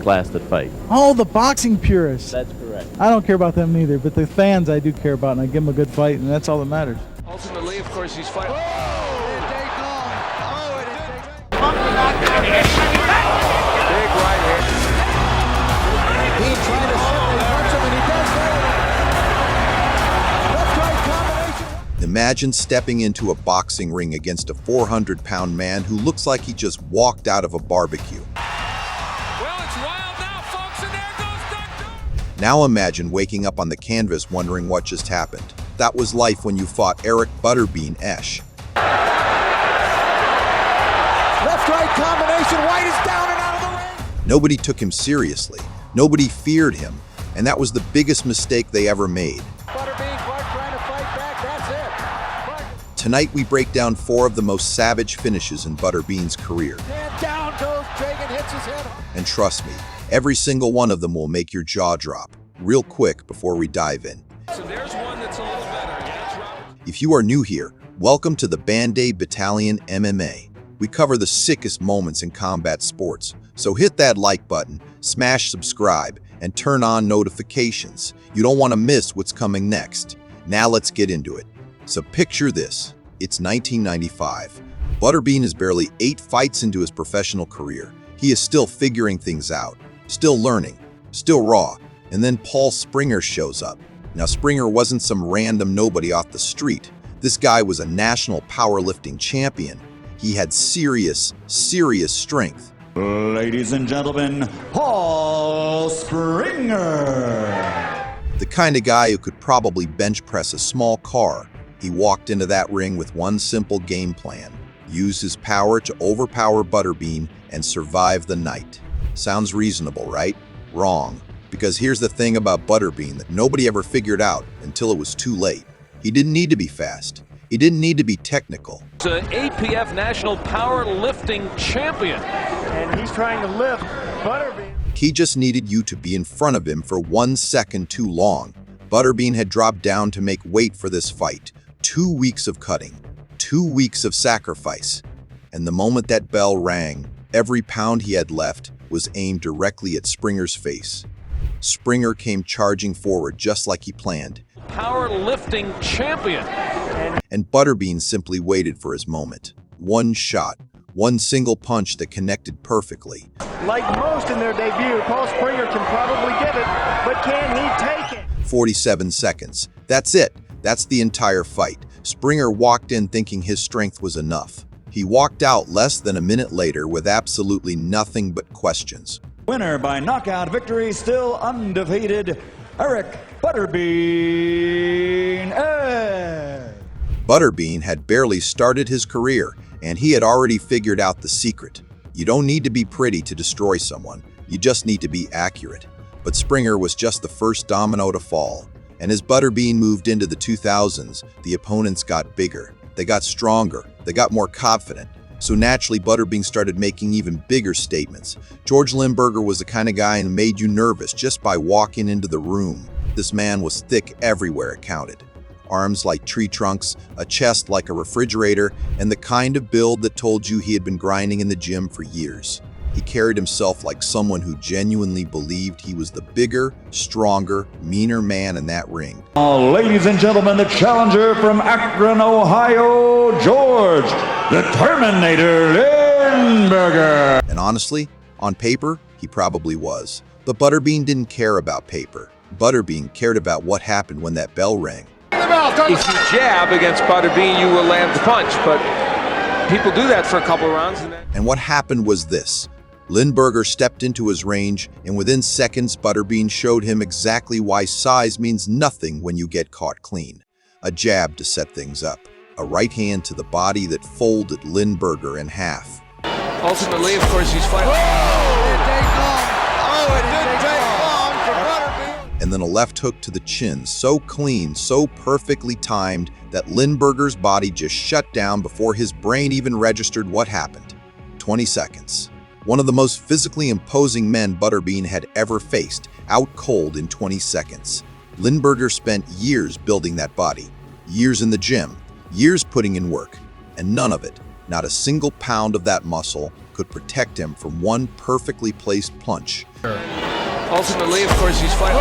class that fight. Oh, the boxing purists. That's correct. I don't care about them neither, but the fans I do care about, and I give them a good fight, and that's all that matters. Ultimately, of course, he's fighting. Big right hand. He tried to simply punch him, and he does that. Left right combination. Imagine stepping into a boxing ring against a 400-pound man who looks like he just walked out of a barbecue. Well, it's wild now, folks, and there goes Dr. Now imagine waking up on the canvas wondering what just happened. That was life when you fought Eric Butterbean Esch. Left-right combination. White is down and out of the ring. Nobody took him seriously. Nobody feared him. And that was the biggest mistake they ever made. Butterbean, Clark trying to fight back. That's it. Clark. Tonight we break down 4 of the most savage finishes in Butterbean's career. And down goes Dragon, hits his head. And trust me, every single one of them will make your jaw drop. Real quick before we dive in. So there's one that's a little better. That's Robert. If you are new here, welcome to the Band-Aid Battalion MMA. We cover the sickest moments in combat sports, so hit that like button, smash subscribe, and turn on notifications. You don't want to miss what's coming next. Now let's get into it. So picture this. It's 1995. Butterbean is barely 8 fights into his professional career. He is still figuring things out, still learning, still raw, and then Paul Springer shows up. Now Springer wasn't some random nobody off the street. This guy was a national powerlifting champion. He had serious strength. Ladies and gentlemen, Paul Springer. The kind of guy who could probably bench press a small car. He walked into that ring with one simple game plan: use his power to overpower Butterbean and survive the night. Sounds reasonable, right? Wrong. Because here's the thing about Butterbean that nobody ever figured out until it was too late. He didn't need to be fast. He didn't need to be technical. He's an APF National Powerlifting Champion. And he's trying to lift Butterbean. He just needed you to be in front of him for 1 second too long. Butterbean had dropped down to make weight for this fight. 2 weeks of cutting, 2 weeks of sacrifice. And the moment that bell rang, every pound he had left was aimed directly at Springer's face. Springer came charging forward just like he planned. Powerlifting champion. And Butterbean simply waited for his moment. One shot, one single punch that connected perfectly. Like most in their debut, Paul Springer can probably give it, but can he take it? 47 seconds. That's it. That's the entire fight. Springer walked in thinking his strength was enough. He walked out less than a minute later with absolutely nothing but questions. Winner by knockout victory, still undefeated, Eric Butterbean Esch. Butterbean had barely started his career, and he had already figured out the secret. You don't need to be pretty to destroy someone. You just need to be accurate. But Springer was just the first domino to fall. And as Butterbean moved into the 2000s, the opponents got bigger. They got stronger. They got more confident. So naturally, Butterbean started making even bigger statements. George Lindbergher was the kind of guy who made you nervous just by walking into the room. This man was thick everywhere it counted. Arms like tree trunks, a chest like a refrigerator, and the kind of build that told you he had been grinding in the gym for years. He carried himself like someone who genuinely believed he was the bigger, stronger, meaner man in that ring. Ladies and gentlemen, the challenger from Akron, Ohio, George, the Terminator Lindbergher. And honestly, on paper, he probably was. But Butterbean didn't care about paper. Butterbean cared about what happened when that bell rang. If you jab against Butterbean, you will land the punch, but people do that for a couple of rounds. And what happened was this. Lindbergher stepped into his range, and within seconds, Butterbean showed him exactly why size means nothing when you get caught clean. A jab to set things up. A right hand to the body that folded Lindbergher in half. Ultimately, of course, he's fighting. It didn't take long for Butterbean. And then a left hook to the chin, so clean, so perfectly timed that Lindbergher's body just shut down before his brain even registered what happened. 20 seconds. One of the most physically imposing men Butterbean had ever faced, out cold in 20 seconds. Lindbergher spent years building that body, years in the gym, years putting in work, and none of it, not a single pound of that muscle, could protect him from one perfectly placed punch Ultimately, of course, he's fighting.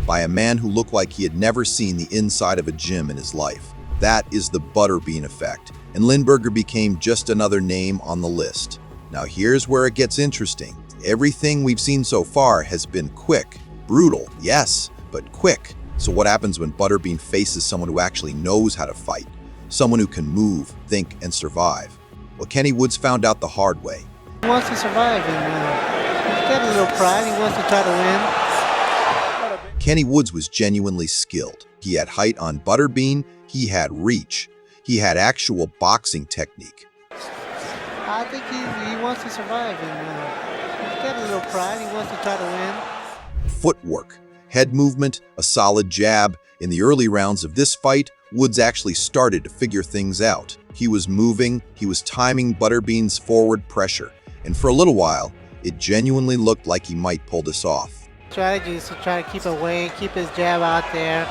By a man who looked like he had never seen the inside of a gym in his life. That is the Butterbean effect, and Lindbergher became just another name on the list. Now here's where it gets interesting. Everything we've seen so far has been quick, brutal, yes, but quick. So what happens when Butterbean faces someone who actually knows how to fight? Someone who can move, think, and survive? Well, Kenny Woods found out the hard way. He wants to survive, and he's got a little pride. He wants to try to win. Kenny Woods was genuinely skilled. He had height on Butterbean, he had reach, he had actual boxing technique. I think he wants to survive, and he's got a little pride. He wants to try to win. Footwork, head movement, a solid jab. In the early rounds of this fight, Woods actually started to figure things out. He was moving, he was timing Butterbean's forward pressure, and for a little while, it genuinely looked like he might pull this off. Strategy is to try to keep away, keep his jab out there,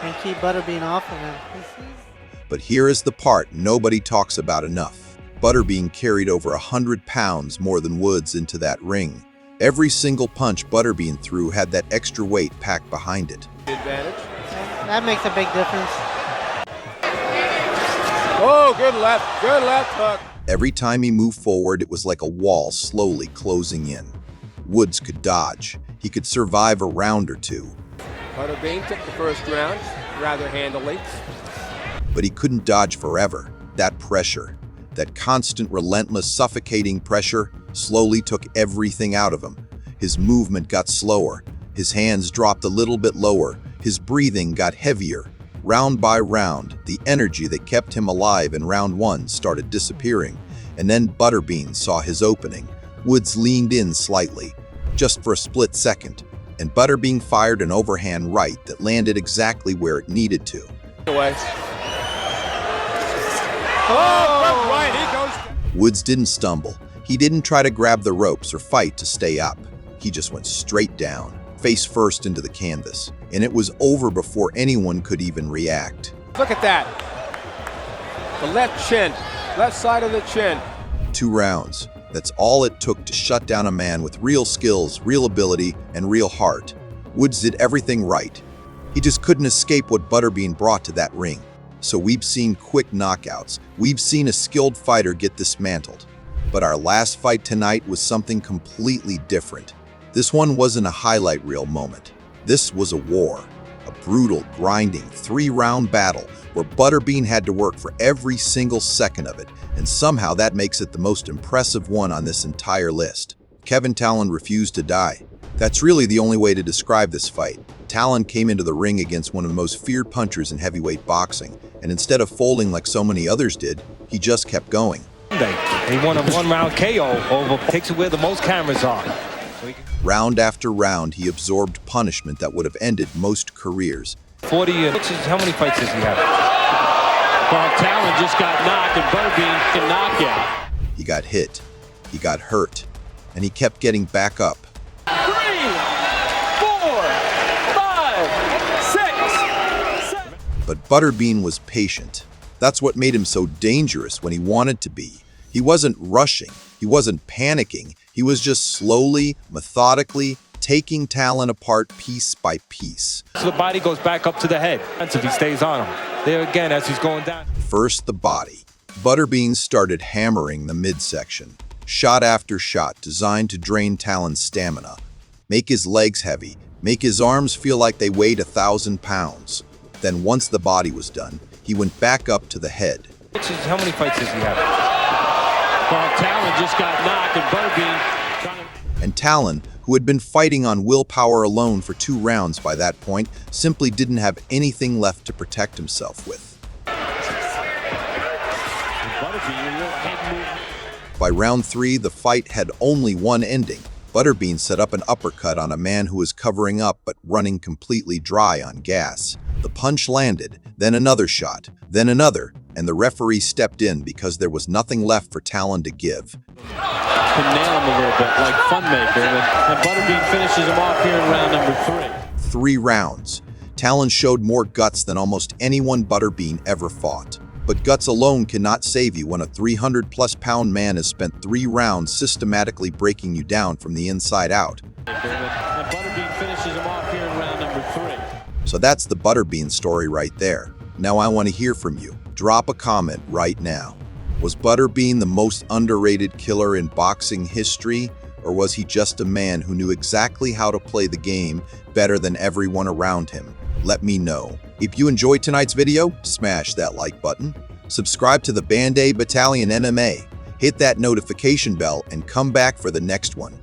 and keep Butterbean off of him. But here is the part nobody talks about enough. Butterbean carried over 100 pounds more than Woods into that ring. Every single punch Butterbean threw had that extra weight packed behind it. Advantage. That makes a big difference. Oh, good left hook. Every time he moved forward, it was like a wall slowly closing in. Woods could dodge. He could survive a round or two. Butterbean took the first round rather handily. But he couldn't dodge forever. That pressure, that constant, relentless, suffocating pressure slowly took everything out of him. His movement got slower. His hands dropped a little bit lower. His breathing got heavier. Round by round, the energy that kept him alive in round one started disappearing. And then Butterbean saw his opening. Woods leaned in slightly, just for a split second, and Butterbean fired an overhand right that landed exactly where it needed to. Away. Oh, right, he goes. Woods didn't stumble. He didn't try to grab the ropes or fight to stay up. He just went straight down, face first into the canvas, and it was over before anyone could even react. Look at that. The left chin, left side of the chin. 2 rounds. That's all it took to shut down a man with real skills, real ability, and real heart. Woods did everything right. He just couldn't escape what Butterbean brought to that ring. So we've seen quick knockouts. We've seen a skilled fighter get dismantled. But our last fight tonight was something completely different. This one wasn't a highlight reel moment. This was a war. A brutal, grinding, 3-round battle where Butterbean had to work for every single second of it, and somehow that makes it the most impressive one on this entire list. Kevin Talon refused to die. That's really the only way to describe this fight. Talon came into the ring against one of the most feared punchers in heavyweight boxing, and instead of folding like so many others did, he just kept going. He won a 1-round KO over, takes it where the most cameras are. Round after round, he absorbed punishment that would have ended most careers. 40 how many fights does he have? Well, Talon just got knocked, and Butterbean can knock out. He got hit, he got hurt, and he kept getting back up. 3, 4, 5, 6, 7. But Butterbean was patient. That's what made him so dangerous when he wanted to be. He wasn't rushing, he wasn't panicking, he was just slowly, methodically taking Talon apart piece by piece. So the body goes back up to the head. That's if he stays on him. There again, as he's going down. First, the body. Butterbean started hammering the midsection. Shot after shot designed to drain Talon's stamina, make his legs heavy, make his arms feel like they weighed 1,000 pounds. Then once the body was done, he went back up to the head. How many fights does he have? Well, Talon just got knocked, and Butterbean. And Talon, who had been fighting on willpower alone for 2 rounds by that point, simply didn't have anything left to protect himself with. By round 3, the fight had only one ending. Butterbean set up an uppercut on a man who was covering up but running completely dry on gas. The punch landed, then another shot, then another, and the referee stepped in because there was nothing left for Talon to give. Can nail him a little bit, like Funmaker, and Butterbean finishes him off here in round number 3. 3 rounds. Talon showed more guts than almost anyone Butterbean ever fought. But guts alone cannot save you when a 300-plus pound man has spent 3 rounds systematically breaking you down from the inside out. And Butterbean finishes him off here in round number 3. So that's the Butterbean story right there. Now I want to hear from you. Drop a comment right now. Was Butterbean the most underrated killer in boxing history, or was he just a man who knew exactly how to play the game better than everyone around him? Let me know. If you enjoyed tonight's video, smash that like button, subscribe to the Band-Aid Battalion MMA, hit that notification bell, and come back for the next one.